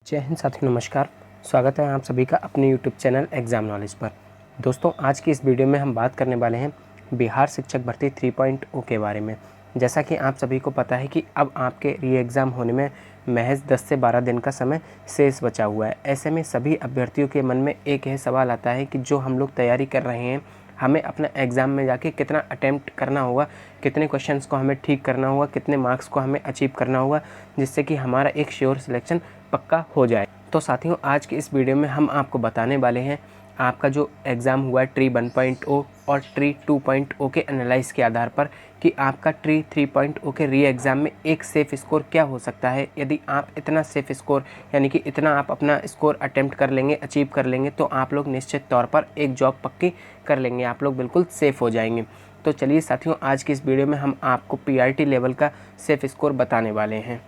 जय हिंद साथियों, नमस्कार। स्वागत है आप सभी का अपने यूट्यूब चैनल एग्ज़ाम नॉलेज पर। दोस्तों, आज की इस वीडियो में हम बात करने वाले हैं बिहार शिक्षक भर्ती 3.0 के बारे में। जैसा कि आप सभी को पता है कि अब आपके री एग्ज़ाम होने में महज 10 से 12 दिन का समय शेष बचा हुआ है। ऐसे में सभी अभ्यर्थियों के मन में एक यह सवाल आता है कि जो हम लोग तैयारी कर रहे हैं, हमें अपना एग्ज़ाम में जाके कितना अटेम्प्ट करना होगा, कितने क्वेश्चंस को हमें ठीक करना होगा, कितने मार्क्स को हमें अचीव करना होगा, जिससे कि हमारा एक श्योर सिलेक्शन पक्का हो जाए। तो साथियों, आज की इस वीडियो में हम आपको बताने वाले हैं आपका जो एग्ज़ाम हुआ है ट्री 1.0 और ट्री 2.0 के एनालाइज के आधार पर कि आपका ट्री 3.0 के री एग्ज़ाम में एक सेफ़ स्कोर क्या हो सकता है। यदि आप इतना सेफ़ स्कोर यानी कि इतना आप अपना स्कोर अटेम्प्ट कर लेंगे, अचीव कर लेंगे, तो आप लोग निश्चित तौर पर एक जॉब पक्की कर लेंगे, आप लोग बिल्कुल सेफ़ हो जाएंगे। तो चलिए साथियों, आज की इस वीडियो में हम आपको पीआरटी लेवल का सेफ़ स्कोर बताने वाले हैं।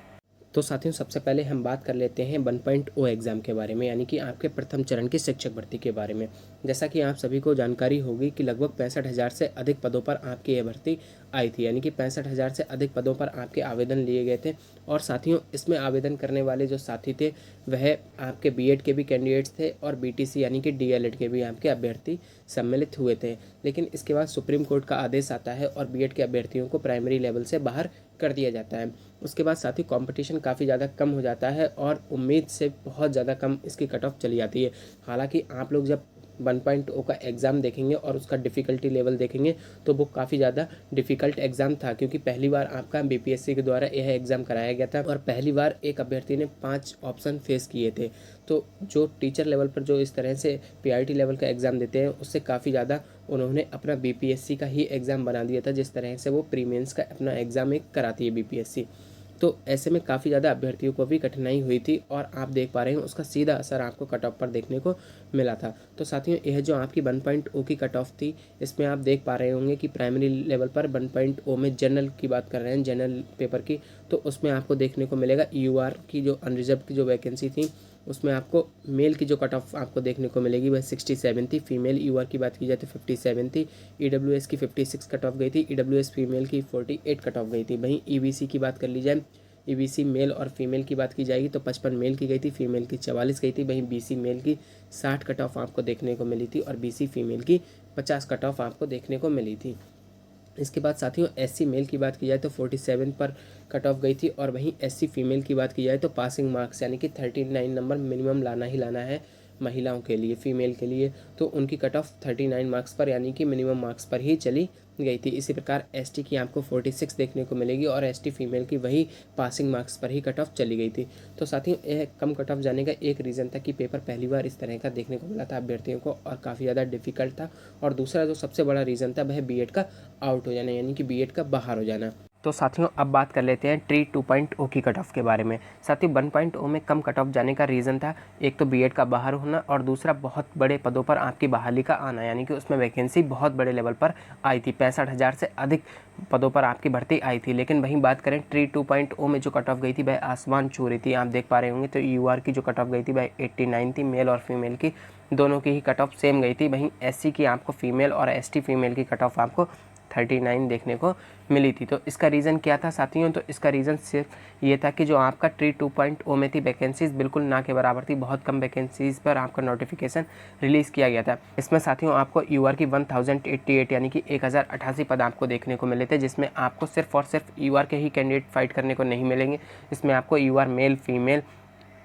तो साथियों, सबसे पहले हम बात कर लेते हैं 1.0 एग्ज़ाम के बारे में, यानी कि आपके प्रथम चरण की शिक्षक भर्ती के बारे में। जैसा कि आप सभी को जानकारी होगी कि लगभग 65,000 से अधिक पदों पर आपकी यह भर्ती आई थी, यानी कि 65,000 से अधिक पदों पर आपके आवेदन लिए गए थे। और साथियों, इसमें आवेदन करने वाले जो साथी थे वह आपके बीएड के भी कैंडिडेट्स थे और बीटीसी यानी कि डीएलएड के भी आपके अभ्यर्थी सम्मिलित हुए थे। लेकिन इसके बाद सुप्रीम कोर्ट का आदेश आता है और बीएड के अभ्यर्थियों को प्राइमरी लेवल से बाहर कर दिया जाता है। उसके बाद साथ ही कंपटीशन काफ़ी ज़्यादा कम हो जाता है और उम्मीद से बहुत ज़्यादा कम इसकी कट ऑफ चली जाती है। हालांकि आप लोग जब 1.0 का एग्ज़ाम देखेंगे और उसका डिफ़िकल्टी लेवल देखेंगे तो वो काफ़ी ज़्यादा डिफ़िकल्ट एग्ज़ाम था, क्योंकि पहली बार आपका बीपीएससी के द्वारा यह एग्ज़ाम कराया गया था और पहली बार एक अभ्यर्थी ने 5 ऑप्शन फेस किए थे। तो जो टीचर लेवल पर जो इस तरह से पीआरटी लेवल का एग्ज़ाम देते हैं, उससे काफ़ी ज़्यादा उन्होंने अपना बीपीएससी का ही एग्ज़ाम बना दिया था, जिस तरह से वो प्री मेंस का अपना एग्ज़ाम एक कराती है बीपीएससी। तो ऐसे में काफ़ी ज़्यादा अभ्यर्थियों को भी कठिनाई हुई थी और आप देख पा रहे हैं उसका सीधा असर आपको कट ऑफ पर देखने को मिला था। तो साथियों, यह जो आपकी 1.0 की कट ऑफ थी, इसमें आप देख पा रहे होंगे कि प्राइमरी लेवल पर 1.0 में जनरल की बात कर रहे हैं, जनरल पेपर की, तो उसमें आपको देखने को मिलेगा यूआर की जो अनरिजर्व की जो वैकेंसी थी, उसमें आपको मेल की जो कट ऑफ आपको देखने को मिलेगी वह 67 थी। फीमेल यूआर की बात की जाए तो 57 थी। ईडब्ल्यूएस की 56 कट ऑफ गई थी। ईडब्ल्यूएस फीमेल की 48 कट ऑफ गई थी। वहीं ईबीसी की बात कर ली जाए, ईबीसी मेल और फीमेल की बात की जाएगी तो 55 मेल की गई थी, फीमेल की 44 गई थी। वहीं बीसी मेल की 60 कट ऑफ आपको देखने को मिली थी और बीसी फीमेल की 50 कट ऑफ आपको देखने को मिली थी। इसके बाद साथियों, एससी मेल की बात की जाए तो 47 पर कट ऑफ गई थी और वहीं एससी फीमेल की बात की जाए तो पासिंग मार्क्स यानी कि 39 नंबर मिनिमम लाना ही लाना है महिलाओं के लिए, फीमेल के लिए, तो उनकी कट ऑफ 39 मार्क्स पर यानी कि मिनिमम मार्क्स पर ही चली गई थी। इसी प्रकार एसटी की आपको 46 देखने को मिलेगी और एसटी फीमेल की वही पासिंग मार्क्स पर ही कट ऑफ चली गई थी। तो साथियों, यह कम कट ऑफ जाने का एक रीज़न था कि पेपर पहली बार इस तरह का देखने को मिला था अभ्यर्थियों को और काफ़ी ज़्यादा डिफिकल्ट था। और दूसरा जो सबसे बड़ा रीज़न था वह बीएड का आउट हो जाना, यानी कि बीएड का बाहर हो जाना। तो साथियों, अब बात कर लेते हैं ट्री 2.0 की कट ऑफ के बारे में। साथियों, 1.0 में कम कट ऑफ जाने का रीज़न था एक तो बीएड का बाहर होना और दूसरा बहुत बड़े पदों पर आपकी बहाली का आना, यानी कि उसमें वैकेंसी बहुत बड़े लेवल पर आई थी। 65,000 से अधिक पदों पर आपकी भर्ती आई थी। लेकिन वहीं बात करें ट्री 2.0 में जो कट ऑफ गई थी वह आसमान छू रही थी। आप देख पा रहे होंगे तो यूआर की जो कट ऑफ गई थी वह 89 थी। मेल और फीमेल की दोनों की ही कट ऑफ सेम गई थी। वहीं एससी की आपको फीमेल और एसटी फीमेल की कट ऑफ आपको 39 देखने को मिली थी। तो इसका रीज़न क्या था साथियों? तो इसका रीज़न सिर्फ ये था कि जो आपका ट्री 2.0 में थी वैकेंसीज़ बिल्कुल ना के बराबर थी। बहुत कम वैकेंसीज़ पर आपका नोटिफिकेशन रिलीज़ किया गया था। इसमें साथियों आपको यूआर की 1088 यानी कि 1088 पद आपको देखने को मिले थे, जिसमें आपको सिर्फ और सिर्फ यूआर के ही कैंडिडेट फाइट करने को नहीं मिलेंगे। इसमें आपको UR male, female,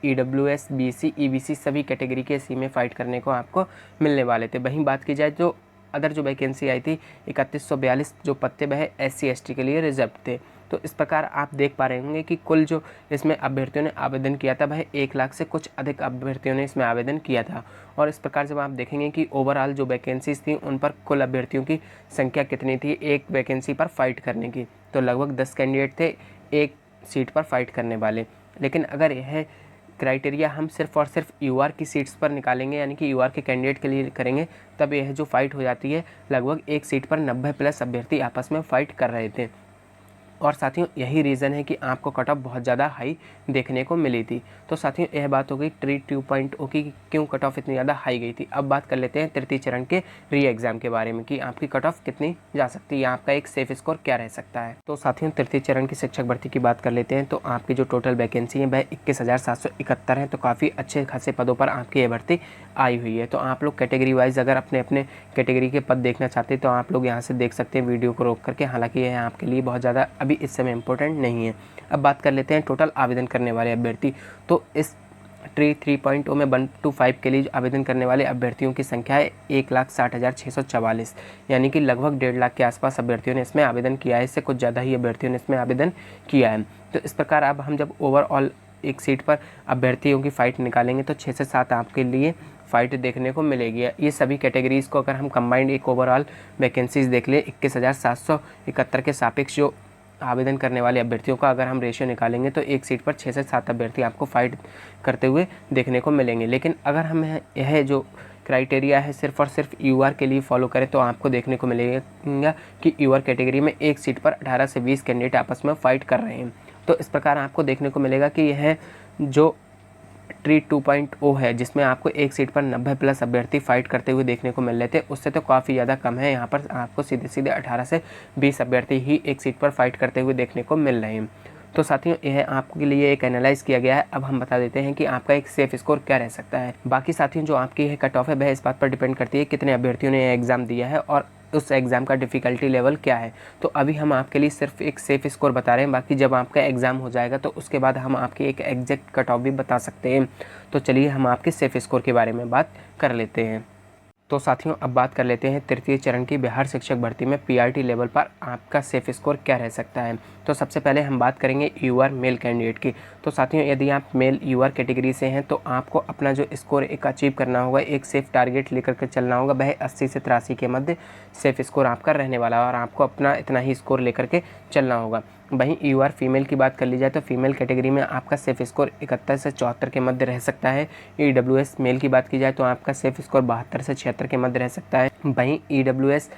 EWS, BC, EBC सभी कैटेगरी के सी में फाइट करने को आपको मिलने वाले थे। वहीं बात की जाए जो अदर जो वैकेंसी आई थी 3142 जो पद थे वह एससी एसटी के लिए रिजर्व थे। तो इस प्रकार आप देख पा रहे होंगे कि कुल जो इसमें अभ्यर्थियों ने आवेदन किया था वह 1 लाख से कुछ अधिक अभ्यर्थियों ने इसमें आवेदन किया था। और इस प्रकार जब आप देखेंगे कि ओवरऑल जो वैकेंसीज थी उन पर कुल अभ्यर्थियों की संख्या कितनी थी एक वैकेंसी पर फाइट करने की, तो लगभग 10 कैंडिडेट थे एक सीट पर फाइट करने वाले। लेकिन अगर यह क्राइटेरिया हम सिर्फ और सिर्फ यूआर की सीट्स पर निकालेंगे, यानी कि यूआर के कैंडिडेट के लिए करेंगे, तब यह जो फाइट हो जाती है लगभग एक सीट पर 90 प्लस अभ्यर्थी आपस में फाइट कर रहे थे। और साथियों यही रीज़न है कि आपको कट ऑफ बहुत ज़्यादा हाई देखने को मिली थी। तो साथियों यह बात हो गई ट्री 2.0 की क्यों कट ऑफ इतनी ज़्यादा हाई गई थी। अब बात कर लेते हैं तृतीय चरण के री एग्ज़ाम के बारे में कि आपकी कट ऑफ कितनी जा सकती है या आपका एक सेफ स्कोर क्या रह सकता है। तो साथियों तृतीय चरण की शिक्षक भर्ती की बात कर लेते हैं। तो आपकी जो टोटल वैकेंसी है वह 21,771 है। तो काफ़ी अच्छे खासे पदों पर आपकी ये भर्ती आई हुई है। तो आप लोग कैटेगरी वाइज अगर अपने अपने कैटेगरी के पद देखना चाहते हैं तो आप लोग यहाँ से देख सकते हैं वीडियो को रोक करके। हालांकि यह आपके लिए बहुत ज़्यादा अभी इस समय इंपॉर्टेंट नहीं है। अब बात कर लेते हैं टोटल आवेदन करने वाले अभ्यर्थी। तो इस ट्री 3.0 में 1 to 5 के लिए आवेदन करने वाले अभ्यर्थियों की संख्या है 1,60,644, यानी कि लगभग 1.5 लाख के आसपास अभ्यर्थियों ने इसमें आवेदन किया है। इससे कुछ ज़्यादा ही अभ्यर्थियों ने इसमें आवेदन किया है। तो इस प्रकार अब हम जब ओवरऑल एक सीट पर अभ्यर्थियों की फ़ाइट निकालेंगे तो 6 से 7 आपके लिए फ़ाइट देखने को मिलेगी। ये सभी कैटेगरीज़ को अगर हम कंबाइंड एक ओवरऑल वैकेंसीज़ देख लें 21,771 के सापेक्ष जो आवेदन करने वाले अभ्यर्थियों का अगर हम रेशियो निकालेंगे तो एक सीट पर 6 से 7 अभ्यर्थी आपको फाइट करते हुए देखने को मिलेंगे। लेकिन अगर हम यह जो क्राइटेरिया है सिर्फ और सिर्फ यूआर के लिए फॉलो करें तो आपको देखने को मिलेगा कि यूआर कैटेगरी में एक सीट पर 18 से 20 कैंडिडेट आपस में फाइट कर रहे हैं। तो इस प्रकार आपको देखने को मिलेगा कि यह जो ट्री 2.0 है जिसमें आपको एक सीट पर 90+ अभ्यर्थी फाइट करते हुए देखने को मिल रहे थे, उससे तो काफ़ी ज़्यादा कम है। यहाँ पर आपको सीधे सीधे 18 से 20 अभ्यर्थी ही एक सीट पर फाइट करते हुए देखने को मिल रहे हैं। तो साथियों यह आपके लिए एक एनालाइज किया गया है। अब हम बता देते हैं कि आपका एक सेफ स्कोर क्या रह सकता है। बाकी साथियों जो आपकी यह कट ऑफ है वह इस बात पर डिपेंड करती है कितने अभ्यर्थियों ने एग्ज़ाम दिया है और उस एग्ज़ाम का डिफ़िकल्टी लेवल क्या है। तो अभी हम आपके लिए सिर्फ एक सेफ स्कोर बता रहे हैं, बाकी जब आपका एग्ज़ाम हो जाएगा तो उसके बाद हम आपकी एक एग्जैक्ट कट ऑफ भी बता सकते हैं। तो चलिए हम आपके सेफ स्कोर के बारे में बात कर लेते हैं। तो साथियों अब बात कर लेते हैं तृतीय चरण की बिहार शिक्षक भर्ती में पीआरटी लेवल पर आपका सेफ स्कोर क्या रह सकता है। तो सबसे पहले हम बात करेंगे यूआर मेल कैंडिडेट की। तो साथियों यदि आप मेल यूआर कैटेगरी से हैं तो आपको अपना जो स्कोर एक अचीव करना होगा, एक सेफ टारगेट लेकर के चलना होगा। वह 80 से 83 के मध्य सेफ स्कोर आपका रहने वाला है और आपको अपना इतना ही स्कोर लेकर के चलना होगा। वहीं यूआर फीमेल की बात कर ली जाए तो फीमेल कैटेगरी में आपका सेफ स्कोर 71 से 74 के मध्य रह सकता है। ईडब्ल्यूएस मेल की बात की जाए तो आपका सेफ स्कोर 72 से 76 के मध्य रह सकता है। वहीं ईडब्ल्यूएस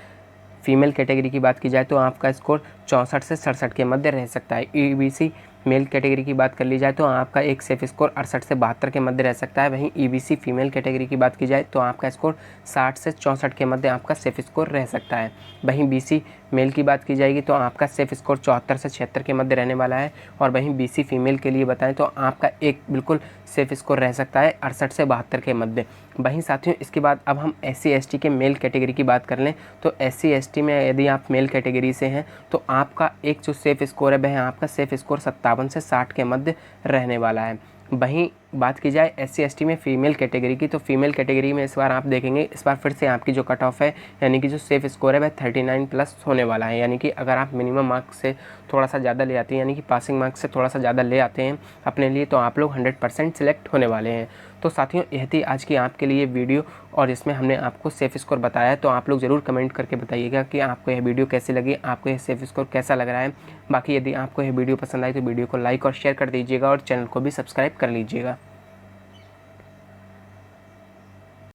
फीमेल कैटेगरी की बात की जाए तो आपका स्कोर 64 से 67 के मध्य रह सकता है। ईबीसी मेल कैटेगरी की बात कर ली जाए तो आपका एक सेफ स्कोर 68 से 72 के मध्य रह सकता है। वहीं ईबीसी फीमेल कैटेगरी की बात की जाए तो आपका स्कोर 60 से 64 के मध्य आपका सेफ स्कोर रह सकता है। वहीं बीसी मेल की बात की जाएगी तो आपका सेफ स्कोर 74 से 76 के मध्य रहने वाला है। और वहीं बीसी फीमेल के लिए बताएं तो आपका एक बिल्कुल सेफ स्कोर रह सकता है 68 से 72 के मध्य। वहीं साथियों इसके बाद अब हम SC ST के मेल कैटेगरी की बात कर लें तो SC ST में यदि आप मेल कैटेगरी से हैं तो आपका एक जो सेफ स्कोर है वह आपका सेफ स्कोर 57 से 60 के मध्य रहने वाला है। वहीं बात की जाए SC ST में फ़ीमेल कैटेगरी की तो फीमेल कैटेगरी में इस बार आप देखेंगे इस बार फिर से आपकी जो कट ऑफ है यानी कि जो सेफ स्कोर है वह 39+ होने वाला है। यानी कि अगर आप मिनिमम मार्क्स से थोड़ा सा ज़्यादा ले आते हैं यानी कि पासिंग मार्क्स से थोड़ा सा ज़्यादा ले आते हैं अपने लिए तो आप लोग 100% सिलेक्ट होने वाले हैं। तो साथियों यह थी आज की आपके लिए वीडियो और इसमें हमने आपको सेफ स्कोर बताया है। तो आप लोग ज़रूर कमेंट करके बताइएगा कि आपको यह वीडियो कैसी लगी, आपको यह सेफ स्कोर कैसा लग रहा है। बाकी यदि आपको यह वीडियो पसंद आई तो वीडियो को लाइक और शेयर कर दीजिएगा और चैनल को भी सब्सक्राइब कर लीजिएगा।